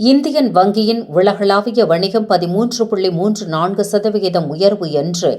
Indian வங்கியின் உலகளாவிய வணிகம் 13.34% உயர்வு என்று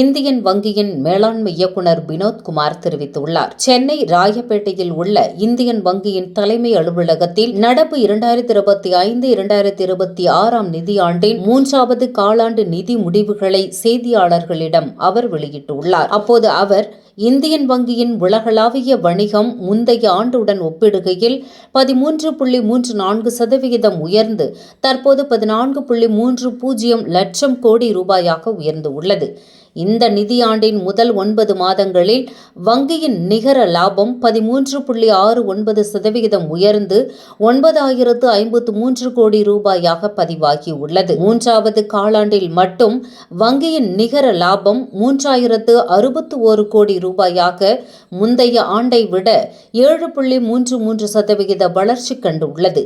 இந்தியன் வங்கியின் மேலாண்மை இயக்குநர் வினோத்குமார் தெரிவித்துள்ளார். சென்னை ராயப்பேட்டையில் உள்ள இந்தியன் வங்கியின் தலைமை அலுவலகத்தில் நடப்பு 2025-2026 நிதியாண்டின் 3வது காலாண்டு நிதி முடிவுகளை செய்தியாளர்களிடம் அவர் வெளியிட்டுள்ளார். அப்போது அவர் இந்தியன் வங்கியின் உலகளாவிய வணிகம் முந்தைய ஆண்டுடன் ஒப்பிடுகையில் 13.34% உயர்ந்து தற்போது 14.30 லட்சம் கோடி ரூபாயாக உயர்ந்துள்ளது. இந்த நிதியாண்டின் முதல் 9 மாதங்களில் வங்கியின் நிகர லாபம் 13.69% உயர்ந்து 9,053 கோடி ரூபாயாக பதிவாகியுள்ளது. 3வது காலாண்டில் மட்டும் வங்கியின் நிகர லாபம் 3,061 கோடி ரூபாயாக முந்தைய ஆண்டை விட 7.33% வளர்ச்சி கண்டுள்ளது.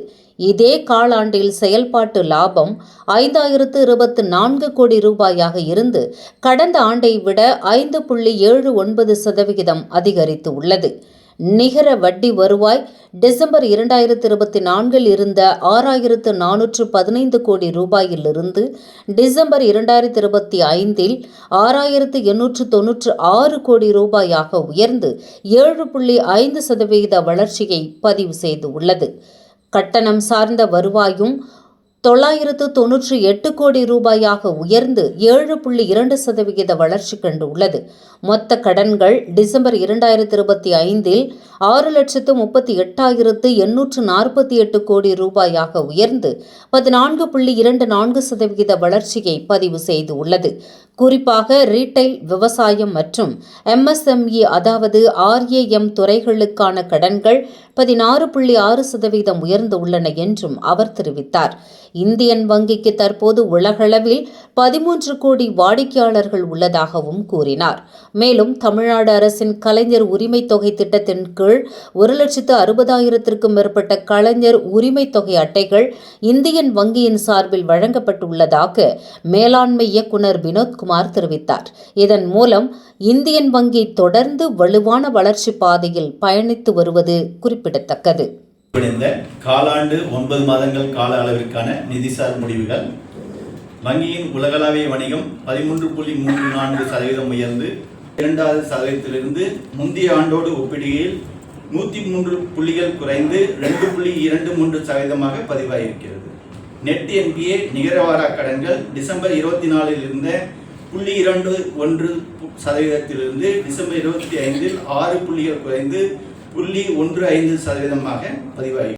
இதே காலாண்டில் செயல்பாட்டு லாபம் 5,024 கோடி ரூபாயாக இருந்து கடந்த ஆண்டை விட 5.79% அதிகரித்து உள்ளது. நிகர வட்டி வருவாய் டிசம்பர் 2024 இருந்த 6,415 கோடி ரூபாயிலிருந்து டிசம்பர் 2025 6,896 கோடி ரூபாயாக உயர்ந்து 7.5% வளர்ச்சியை பதிவு செய்துள்ளது. கட்டணம் சார்ந்த வருவாயும் 998 கோடி ரூபாயாக உயர்ந்து 7.2% வளர்ச்சி கண்டுள்ளது. மொத்த கடன்கள் டிசம்பர் 2025 6,38,848 கோடி ரூபாயாக உயர்ந்து 14.24% வளர்ச்சியை பதிவு செய்துள்ளது. குறிப்பாக ரீட்டைல், விவசாயம் மற்றும் MSME அதாவது RAM துறைகளுக்கான கடன்கள் 16.6% உயர்ந்துள்ளன என்றும் அவர் தெரிவித்தார். இந்தியன் வங்கிக்கு தற்போது உலகளவில் 13 கோடி வாடிக்கையாளர்கள் உள்ளதாகவும் கூறினார். மேலும் தமிழ்நாடு அரசின் கலைஞர் உரிமை தொகை திட்டத்தின் கீழ் 1,60,000க்கும் மேற்பட்ட கலைஞர் உரிமை தொகை அட்டைகள் இந்தியன் வங்கியின் சார்பில் வழங்கப்பட்டுள்ளதாக மேலாண்மை இயக்குநர் வினோத்குமார் தெரிவித்தார். இதன் மூலம் இந்தியன் வங்கி தொடர்ந்து வலுவான வளர்ச்சி பாதையில் பயணித்து வருவது குறிப்பிடத்தக்கது. காலாண்டு 9 மாதங்கள் கால அளவிற்கான நிதிசார் முடிவுகள். வங்கியின் உலகளாவிய வணிகம் 13.34% உயர்ந்து 2வது சதவீதத்திலிருந்து முந்தைய ஆண்டோடு ஒப்பிடுகையில் 103 புள்ளிகள் குறைந்து 2.23% பதிவாகியிருக்கிறது. நெட் NPA நிகரவார கடன்கள் டிசம்பர் 24 இருந்த 0.21% டிசம்பர் 25 6 புள்ளிகள் குறைந்து 0.15% பதிவாகி